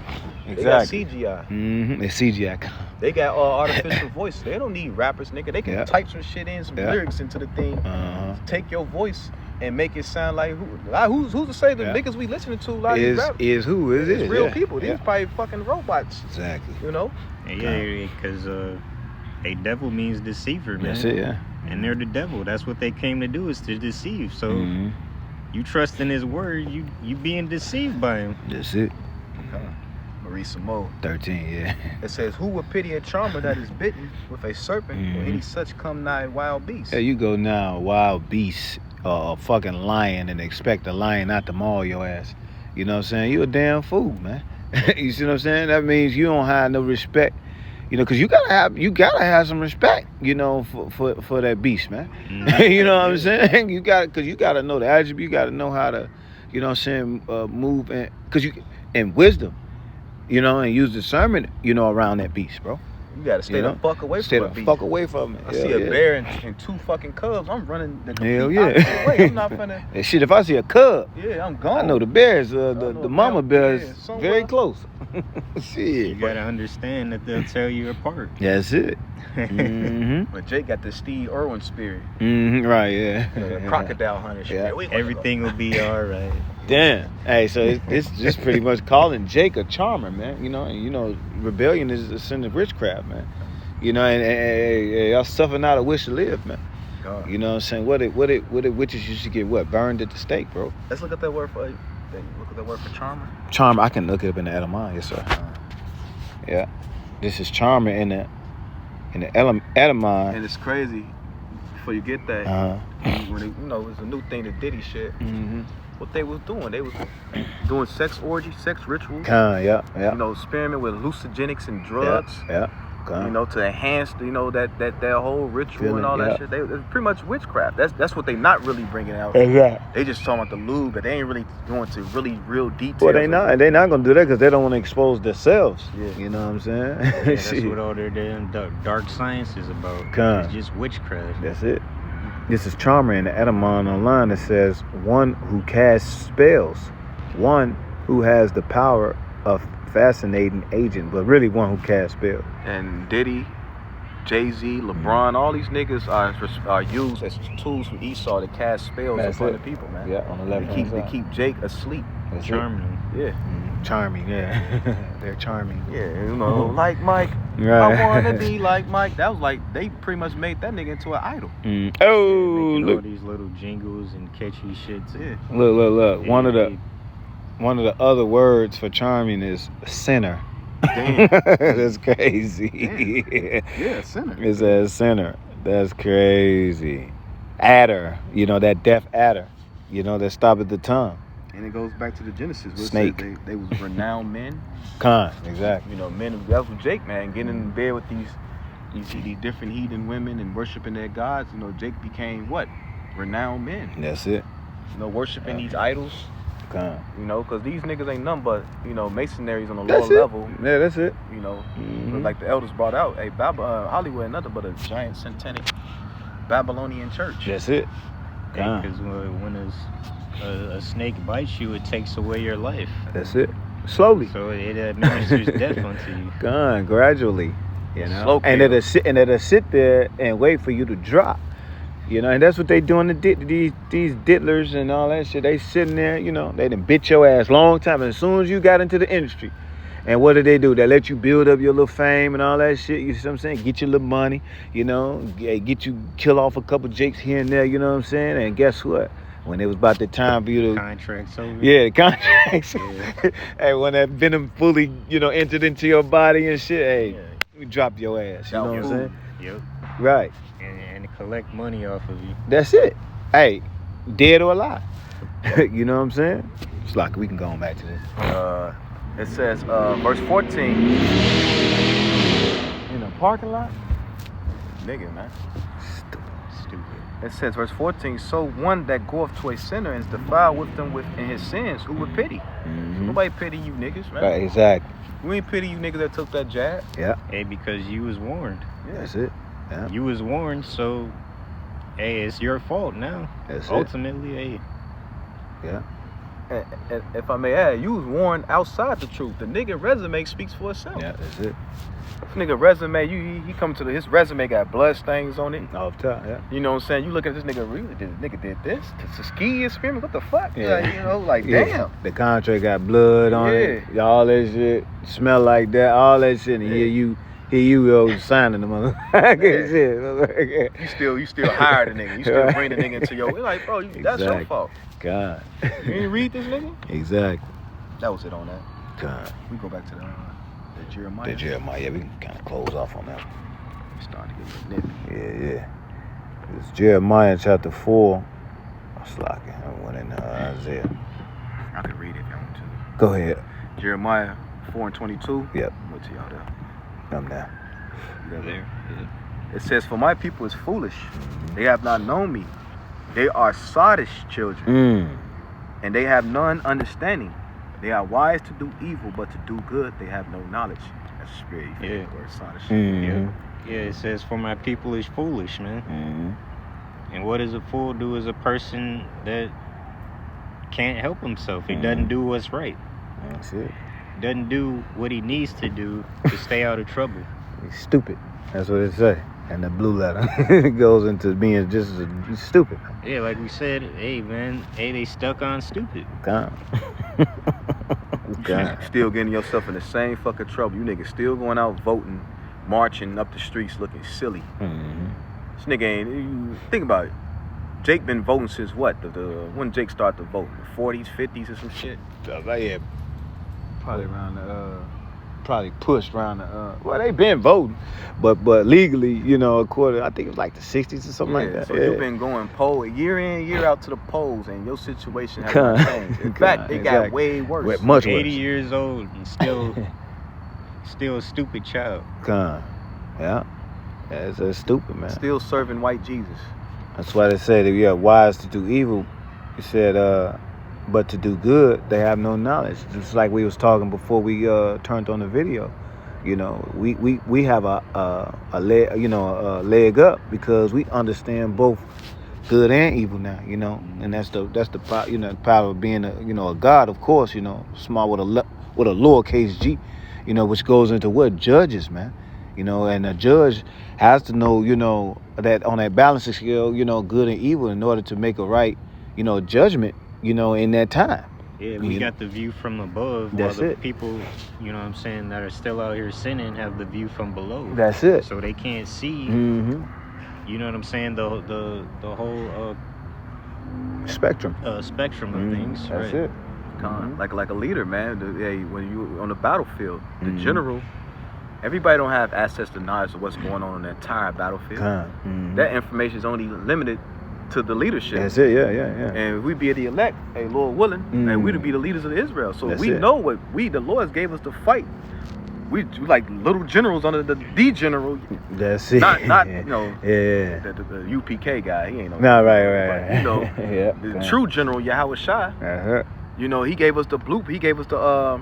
Exactly. They got CGI. It's CGI. They got artificial voice. They don't need rappers, nigga. They can type some shit in, some lyrics into the thing. Take your voice and make it sound like who's to say the niggas we listening to like is real people. These probably fucking robots. Exactly. You know? Yeah, because a devil means deceiver, man. That's it, yeah. And they're the devil. That's what they came to do, is to deceive. So you trust in his word, you being deceived by him. That's it. Marisa Moe. 13, yeah. It says, who would pity a charmer that is bitten with a serpent or any such come nigh wild beast? Yeah, you go now, wild beast, a fucking lion, and expect a lion not to maul your ass. You know what I'm saying? You a damn fool, man. You see what I'm saying? That means you don't have no respect. You know, because you gotta have some respect, you know, for that beast, man. You know what I'm saying? You gotta know the attribute. You gotta know how to, you know what I'm saying, move and wisdom, you know, and use discernment, you know, around that beast, bro. You gotta stay the fuck away from a beast. Stay the fuck away from it. I see a bear and two fucking cubs. I'm running the complete opposite way. I'm not finna. Shit, if I see a cub, I'm gone. I know the bears, the mama bear is very close. Shit. You gotta understand that they'll tear you apart. That's it. But Jake got the Steve Irwin spirit. Right, yeah. You know, the crocodile hunter shit. Yeah. Everything will be all right. Damn. Hey, so it's just pretty much calling Jake a charmer, man. You know, and you know, rebellion is a sin of witchcraft, man. You know, and y'all suffer not a wish to live, man. God. You know what I'm saying? What it witches used to get burned at the stake, bro. Let's look at that word for charmer. Charmer, I can look it up in the etymology, yes sir. Yeah. This is charmer in the etymology. And it's crazy before you get that. When they, you know, it's a new thing, the Diddy shit. What they was doing sex orgies, sex rituals. Yeah. You know, experimenting with hallucinogenics and drugs. Yeah. You know, to enhance, you know, that whole ritual and all that shit. It's pretty much witchcraft. That's what they not really bringing out. Exactly. They just talking about the lube, but they ain't really going to really real details. Well, they not gonna do that because they don't want to expose themselves. Yeah. You know what I'm saying? Yeah, that's what all their damn dark science is about. It's just witchcraft. That's it. This is charmer in the etymology online. It says one who casts spells, one who has the power of fascinating agent, but really one who casts spells. And Diddy, Jay-Z, LeBron, all these niggas are used as tools from Esau to cast spells upon the people, man. Yeah, on the left hand side. They keep Jake asleep. That's charming. Yeah. Charming, yeah. They're charming. Yeah, you know, like Mike. Right. I wanna be like Mike. That was like, they pretty much made that nigga into an idol. Oh, look. All these little jingles and catchy shit. Yeah. Look. Yeah, one of the other words for charming is sinner. Damn. That's crazy. Damn. Yeah, sinner. It's a sinner. That's crazy. Adder, you know, that deaf adder, you know, that stop at the tongue. And it goes back to the Genesis. Snake. They was renowned men. Exactly. You know, men. That was Jake, man, getting in bed with these different heathen women and worshiping their gods. You know, Jake became what? Renowned men. That's it. You know, worshiping these idols. You know, because these niggas ain't nothing but, you know, masonries on a lower level. Yeah, that's it. You know, like the elders brought out, hey, Hollywood ain't nothing but a giant satanic Babylonian church. That's it. Because when a snake bites you, it takes away your life. That's it. Slowly. So it administers death unto you. Gradually. You know, Slow and kill. it'll sit there and wait for you to drop. You know, and that's what they doing to these diddlers and all that shit. They sitting there, you know, they done bit your ass long time. And as soon as you got into the industry, and what do? They let you build up your little fame and all that shit. You see what I'm saying? Get your little money, you know, get you kill off a couple jakes here and there, you know what I'm saying? And guess what? When it was about the time for you to Contracts over. the contracts. Yeah. Hey, when that venom fully, you know, entered into your body and shit, hey, Yeah. we dropped your ass. You know what I'm saying? Yep. Right. And collect money off of you. That's it. Hey, dead or alive. You know what I'm saying? It's like we can go on back to this. It says, verse 14. In a parking lot? Nigga, man. Stupid. It says, verse 14, so one that goeth to a sinner and is defiled with them in his sins, who would pity? Mm-hmm. Nobody pity you niggas, man. Right, exactly. We ain't pity you niggas that took that jab. Yeah. Hey, because you was warned. That's it. Yeah. You was warned, so hey, it's your fault now. That's Ultimately, hey. Yeah. And if I may add, you was warned outside the truth. The nigga resume speaks for itself. Yeah, that's it. This nigga resume, he come to his resume got blood stains on it. Off top, yeah. You know what I'm saying? You look at this nigga, really, this nigga did this to ski experiment. What the fuck? Yeah. Like, you know, like Yeah. damn. The contract got blood on it. All that shit. Smell like that. All that shit. And here you signing the motherfucker. Shit. You still hire the nigga. You still bring the nigga into your. We're like, bro, that's your Exactly. fault. God. You ain't read this nigga? Exactly. That was it on that. God. We go back to the Jeremiah. The Jeremiah. Yeah, we can kind of close off on that. It's starting to get nippy. Yeah. It's Jeremiah chapter 4. It's like I went in Isaiah. I can read it if you want to. Go ahead. Jeremiah 4:22. Yep. What to y'all there? Come down. You got it? There. Yeah. It says, for my people is foolish. They have not known me. They are sottish children, and they have none understanding. They are wise to do evil, but to do good they have no knowledge. That's a spirit. Yeah. Word sottish. Mm-hmm. Yeah, it says, for my people is foolish, man. Mm-hmm. And what does a fool do? Is a person that can't help himself. He doesn't do what's right. That's it. Doesn't do what he needs to do to stay out of trouble. He's stupid. That's what it say. And the blue letter goes into being just stupid. Yeah, like we said, hey, man, hey, they stuck on stupid. God. God. Still getting yourself in the same fucking trouble. You niggas still going out voting, marching up the streets looking silly. Mm-hmm. This nigga ain't. You think about it. Jake been voting since what? When Jake started to vote? The 40s, 50s, or some shit. Yeah. Probably around the. Probably pushed around the. Well, they been voting, but legally, you know, according, I think it was like the 60s or something like that. So yeah. you've been going year in, year out to the polls, and your situation has not changed. In fact, it got way worse. Much worse. 80 years old and still a stupid child. Yeah. That's stupid, man. Still serving white Jesus. That's why they say that we are wise to do evil. He said, but to do good, they have no knowledge. Just like we was talking before we turned on the video. You know, we have a leg up because we understand both good and evil now. You know, and that's the power of being a God, of course. You know, small with a lowercase g. You know, which goes into what judges, man. You know, and a judge has to know, you know, that on that balancing scale, you know, good and evil in order to make a right, you know, judgment, you know, in that time. Yeah, we got the view from above, That's while the it. people, you know what I'm saying, that are still out here sinning have the view from below. That's it. So they can't see, Mm-hmm. you know what I'm saying, the whole Spectrum. spectrum of things. That's right. it. Like a leader, man. When you on the battlefield, the Mhm. general, everybody don't have access to knowledge of what's going on the entire battlefield. That information is only limited to the leadership. That's it. Yeah. And if we be the elect, hey, Lord willing, and we to be the leaders of Israel. So That's we it. know what the Lord gave us to fight. We like little generals under the general, That's it. not you know Yeah. the UPK guy. He ain't no. No, right. But, you know, yeah. the true general Yahweh Shai. Uh-huh. You know, he gave us the blueprint. He gave us the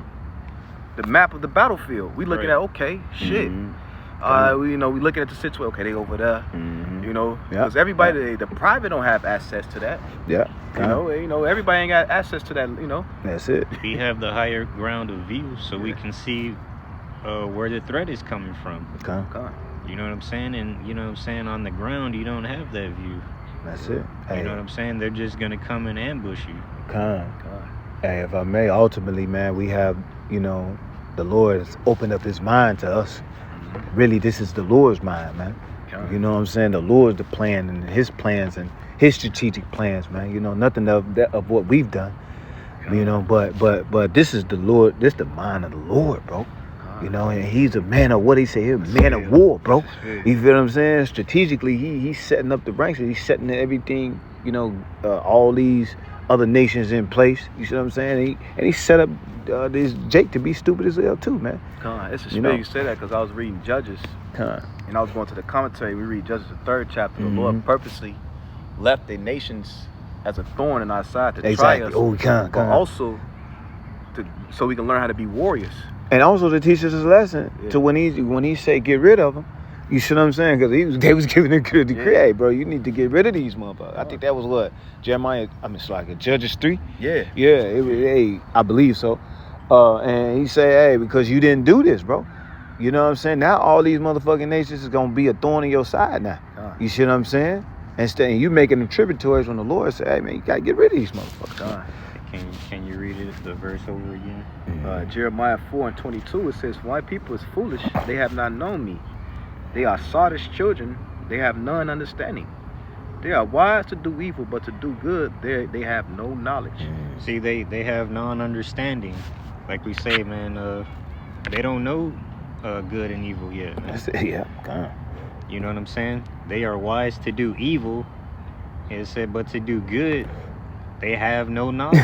map of the battlefield. We looking Right. at okay, shit. We looking at the situation. Okay, they over there. Mm-hmm. You know, Yeah. because everybody, the private don't have access to that. Yeah. You know, everybody ain't got access to that. You know, That's it. We have the higher ground of view, so we can see where the threat is coming from. Con. You know what I'm saying? And you know what I'm saying, on the ground you don't have that view. That's it. Hey. You know what I'm saying? They're just gonna come and ambush you. Con. Hey, if I may, ultimately, man, we have, you know, the Lord has opened up his mind to us. Really, this is the Lord's mind, man. You know what I'm saying? The Lord's the plan and his plans and his strategic plans, man. You know, nothing of what we've done. You know, but this is the Lord, this the mind of the Lord, bro. You know, and he's a man of what he say, he's a man of war, bro. You feel what I'm saying? Strategically, he's setting up the ranks and he's setting everything, you know, all these other nations in place. You see what I'm saying? And he set up this Jake to be stupid as hell too, man. It's a spirit you say that because I was reading Judges. And I was going to the commentary. We read Judges, the 3rd chapter. The Lord purposely left the nations as a thorn in our side to try us. But also so we can learn how to be warriors. And also to teach us his lesson to when he say get rid of them. You see what I'm saying? Because they was giving a good decree. Hey, bro, you need to get rid of these motherfuckers. I think that was what? Jeremiah, it's like Judges 3? Yeah. Yeah, hey, I believe so. And he said, hey, because you didn't do this, bro. You know what I'm saying? Now all these motherfucking nations is going to be a thorn in your side now. You see what I'm saying? Instead, you making them tributaries when the Lord said, hey, man, you got to get rid of these motherfuckers. Can you read the verse over again? Jeremiah 4:22, it says, my people is foolish, they have not known me. They are sottish children, they have none understanding. They are wise to do evil, but to do good, they have no knowledge. See, they have non-understanding. Like we say, man, they don't know good and evil yet, man. You know what I'm saying? They are wise to do evil, it said, but to do good, they have no knowledge.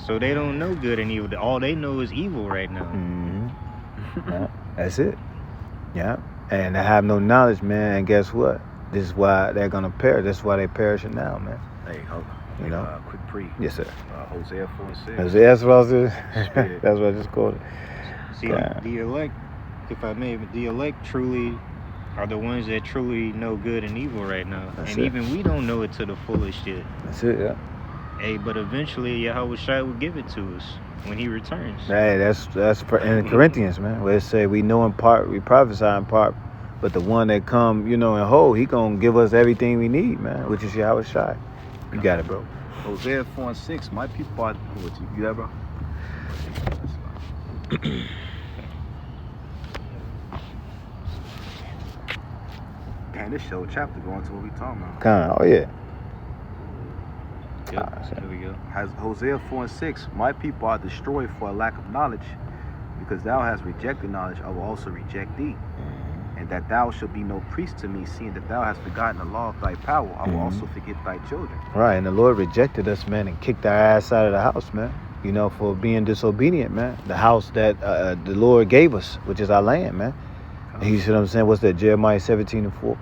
So they don't know good and evil. All they know is evil right now. Yeah, that's it. Yeah. And they have no knowledge, man. And guess what? This is why they're going to perish. That's why they're perishing now, man. Hey, hold on. You know? Quick pre. Yes, sir. Hosea 4:6. That's what I said. That's what I just quoted. See, the elect, if I may, the elect truly are the ones that truly know good and evil right now. And even we don't know it to the fullest yet. That's it, yeah. Hey, but eventually Yahweh Shai will give it to us when he returns. Hey, that's in Corinthians, man, where it say we know in part, we prophesy in part, but the one that come, you know, in whole, he gonna give us everything we need, man, which is Yahweh Shai. You got it, bro. Hosea 4:6, my people are, you got it, bro? Man, this show chapter going to what we talking about. Oh yeah. There we go. Hosea 4:6, my people are destroyed for a lack of knowledge, because thou hast rejected knowledge, I will also reject thee. And that thou shalt be no priest to me, seeing that thou hast forgotten the law of thy power, I will also forget thy children. Right, and the Lord rejected us, man, and kicked our ass out of the house, man. You know, for being disobedient, man. The house that the Lord gave us, which is our land, man. You see what I'm saying? What's that? Jeremiah 17:4.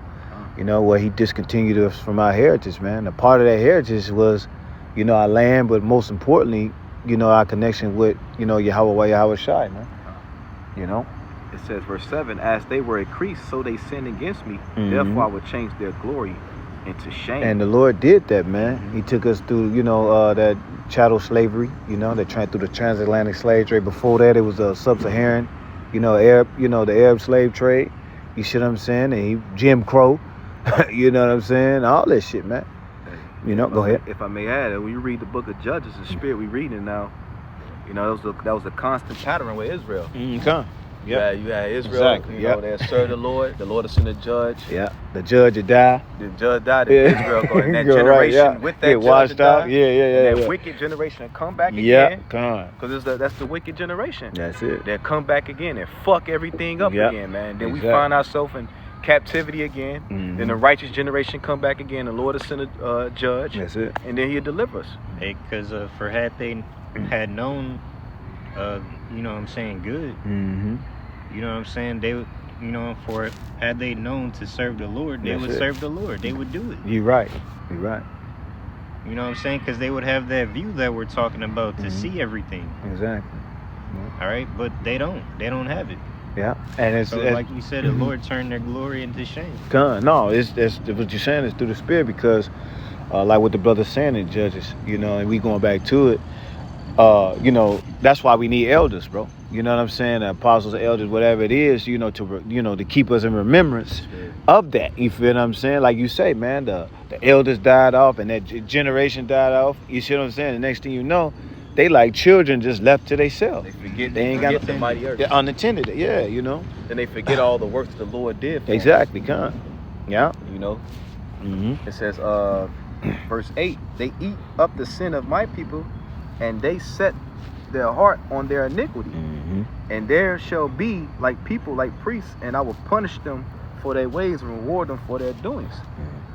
You know, where he discontinued us from our heritage, man. A part of that heritage was, you know, our land, but most importantly, you know, our connection with, you know, Yahweh Shai, man. You know? It says, verse 7, as they were increased, so they sinned against me. Therefore I will change their glory into shame. And the Lord did that, man. He took us through, you know, that chattel slavery, you know, through the transatlantic slave trade. Before that, it was a sub-Saharan, you know, the Arab slave trade. You see what I'm saying? And Jim Crow, you know what I'm saying? All this shit, man. You know, go ahead. If I may add, when you read the book of Judges, the spirit we reading now, you know, that was a constant pattern with Israel. Yeah, you had Israel. Exactly. You know, they served the Lord. The Lord is in the judge. Yeah. The judge would die. The judge died. Israel going that generation with that judge washed out. And that wicked generation come back again. Yeah, come because that's the wicked generation. That's it. They'll come back again and fuck everything up again, man. Then we find ourselves in captivity again. Then the righteous generation come back again. The Lord is send a judge. That's it. And then he'll deliver us. Hey, because for had they had known, you know what I'm saying, good. You know what I'm saying? They would, you know, had they known to serve the Lord, they would serve the Lord. They would do it. You're right. You're right. You know what I'm saying? Because they would have that view that we're talking about to see everything. Exactly. All right, but they don't. They don't have it. Yeah, and it's like you said, the Lord turned their glory into shame. No, it's what you're saying is through the Spirit, because like what the brother's saying in Judges, you know, and we going back to it, you know, that's why we need elders, bro. You know what I'm saying? The apostles, the elders, whatever it is, you know, to keep us in remembrance of that. You feel what I'm saying? Like you say, man, the elders died off and that generation died off. You see what I'm saying? The next thing you know, they like children just left to themselves. They ain't got the mighty earth. They're unattended. Yeah, you know. Then they forget all the work that the Lord did for Exactly, them. Yeah. You know? Mm-hmm. It says, verse 8, they eat up the sin of my people, and they set their heart on their iniquity. Mm-hmm. And there shall be like people, like priests, and I will punish them for their ways and reward them for their doings.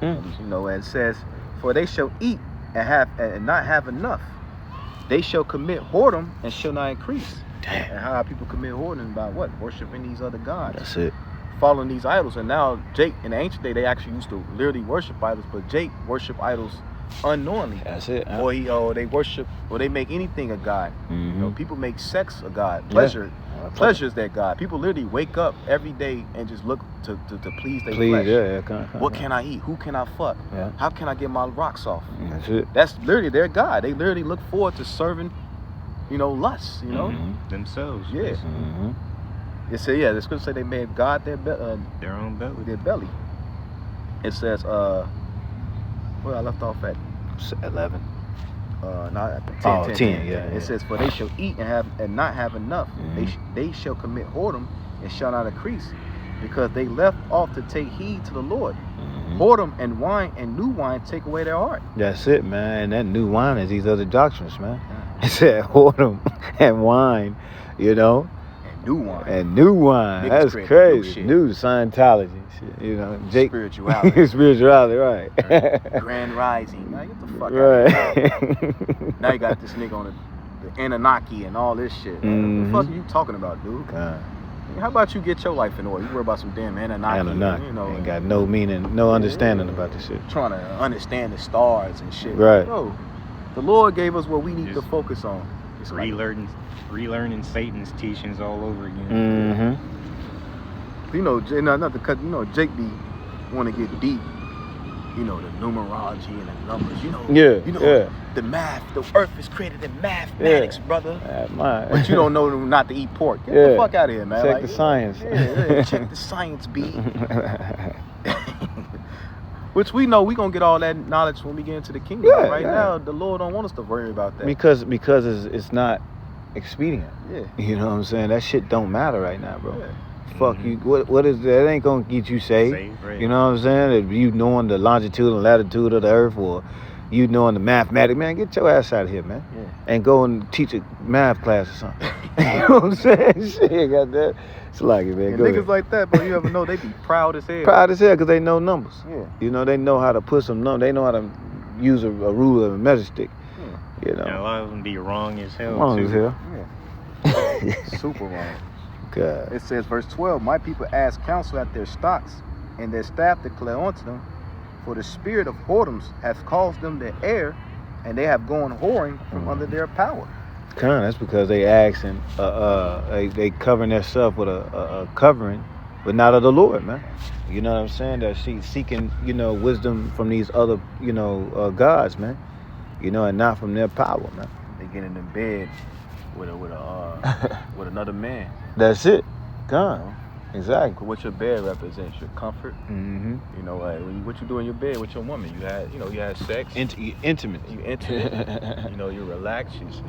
Mm-hmm. You know, and it says, for they shall eat and not have enough. They shall commit whoredom and shall not increase. Damn. And how people commit whoredom by what? Worshiping these other gods. That's it. Following these idols. And now Jake, in the ancient day, they actually used to literally worship idols, but Jake worship idols unknowingly. That's it. Huh? Or they worship, or they make anything a god. Mm-hmm. You know, people make sex a god. Pleasure. Yeah. Pleasure is their god. People literally wake up every day and just look to please their Please, flesh. yeah. What can I eat? Who can I fuck? Yeah. How can I get my rocks off? That's it. That's literally their god. They literally look forward to serving, you know, lusts, you know? Mm-hmm. Themselves. Yeah. Mm-hmm. It said, yeah, the scripture say they made God their own belly. their belly. It says, where I left off at? 11. Not 10, yeah. It says, for they shall eat and not have enough. Mm-hmm. They shall commit whoredom and shall not increase, because they left off to take heed to the Lord. Mm-hmm. Whoredom and wine and new wine take away their heart. That's it, man. And that new wine is these other doctrines, man. It said whoredom and wine, you know. And new wine. And new wine. Niggas That's created crazy. new New Scientology shit, you know. Jake. Spirituality. Spirituality, right. Grand Rising. Now get the fuck out Right. of here. Now you got this nigga on the Anunnaki and all this shit. Mm-hmm. What the fuck are you talking about, dude? God. How about you get your life in order? You worry about some damn Anunnaki. You know, Ain't got no meaning, no understanding about this shit. Trying to understand the stars and shit. Right. No. The Lord gave us what we need to Just focus on. It's like, relearning Satan's teachings all over again. Mm-hmm. you know, not to cut, you know, Jake be want to get deep. You know, the numerology and the numbers. You know, the math. The earth is created in mathematics, brother. But you don't know not to eat pork. Get the fuck out of here, man. Check the science. Check the science, B. Which we know we gonna get all that knowledge when we get into the kingdom. Now, the Lord don't want us to worry about that. Because it's not expedient. Yeah. You know what I'm saying? That shit don't matter right now, bro. Yeah. Fuck you. What is that? Ain't gonna get you saved. Right. You know what I'm saying? If you knowing the longitude and latitude of the earth, or you knowing the mathematics, man, get your ass out of here, man. Yeah. And go and teach a math class or something. You know what I'm saying? Shit, got that. It's like it, man. And Go niggas ahead. like that, but you ever know they be proud as hell. Proud as hell because they know numbers. Yeah. You know, they know how to put some numbers. They know how to use a ruler and a measure stick. Yeah. You know. And a lot of them be wrong as hell. Wrong too. as hell. Yeah. Super wrong. God. It says, verse 12, my people ask counsel at their stocks, and their staff declare unto them, for the spirit of whoredoms hath caused them to err, and they have gone whoring from under their power. That's because they asking, they covering themselves with a covering, but not of the Lord, man. You know what I'm saying? That she's seeking, you know, wisdom from these other, you know, gods, man. You know, and not from their power, man. They get in the bed with another man. That's it. God. Exactly. What your bed represents, your comfort. Mm-hmm. You know, what you do in your bed with your woman. You had sex. Intimate. You intimate. You know, you relax. It's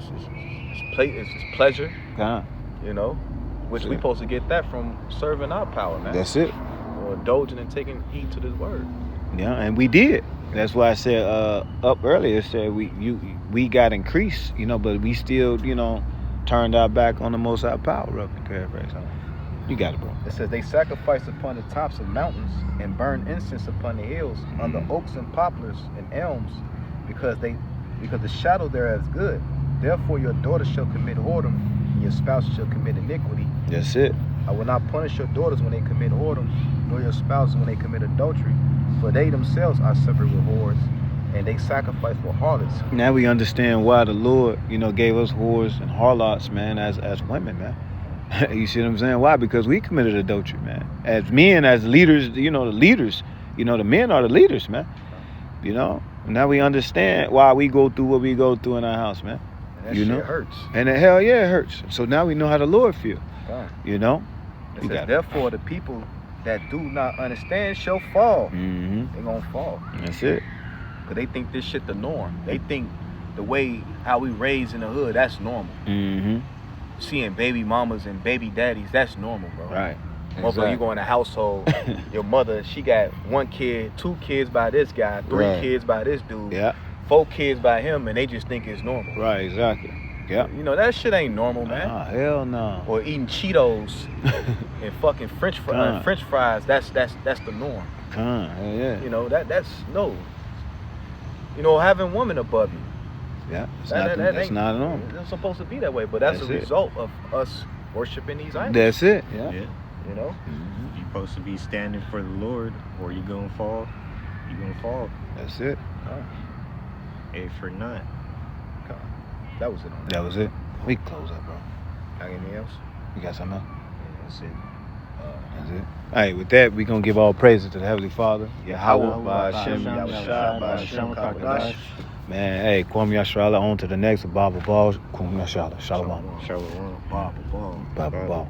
pleasure. God. You know, which we supposed to get that from serving our power, man. That's it. Or indulging and taking heed to this word. Yeah, and we did. That's why I said up earlier. Said we got increased, you know, but we still, you know, turned our back on the Most High power. Roughly paraphrase. You got it, bro. It says they sacrifice upon the tops of mountains and burn incense upon the hills, under oaks and poplars and elms, because the shadow thereof is good. Therefore your daughter shall commit whoredom, and your spouse shall commit iniquity. That's it. I will not punish your daughters when they commit whoredom, nor your spouses when they commit adultery, for they themselves are separate with whores, and they sacrifice for harlots. Now we understand why the Lord, you know, gave us whores and harlots, man, as women, man. You see what I'm saying? Why? Because we committed adultery, man. As men, as leaders, you know, the men are the leaders, man. You know? Now we understand why we go through what we go through in our house, man. And that You shit know? hurts. And the hell yeah, it hurts. So now we know how the Lord feel. God. You know? It says, therefore, the people that do not understand shall fall. Mm-hmm. They gonna fall. That's it. Cause they think this shit the norm. They think the way how we raised in the hood, that's normal. Mm-hmm. Seeing baby mamas and baby daddies, that's normal, bro. Right. Motherfucker, you go in a household, your mother, she got 1 kid, 2 kids by this guy, 3 Right. kids by this dude, Yeah. 4 kids by him, and they just think it's normal. Right, exactly. Yeah. You know, that shit ain't normal, man. Hell no. Or eating Cheetos and fucking French fries, that's the norm. Hell yeah. You know, that's no. You know, having women above you. Yeah. That's ain't not normal. It's supposed to be that way, but that's a it. result of us worshiping these idols. That's it. Yeah. Yeah. You know? Mm-hmm. You're supposed to be standing for the Lord, or you gonna fall. You gonna fall. That's it. If for not. That was it on that. That was it. We can close up, bro. Got anything else? You got something else? That's it. That's it. All right, with that, we're going to give all praises to the Heavenly Father. Yahweh, Ba'ashem, Yahushua, Ba'ashem, Kakadash. Man, hey, Kwame Yashrala, on to the next Bible Ball. Kwame Yashrala. Shalom. Shalom. Bible ball. Bible ball.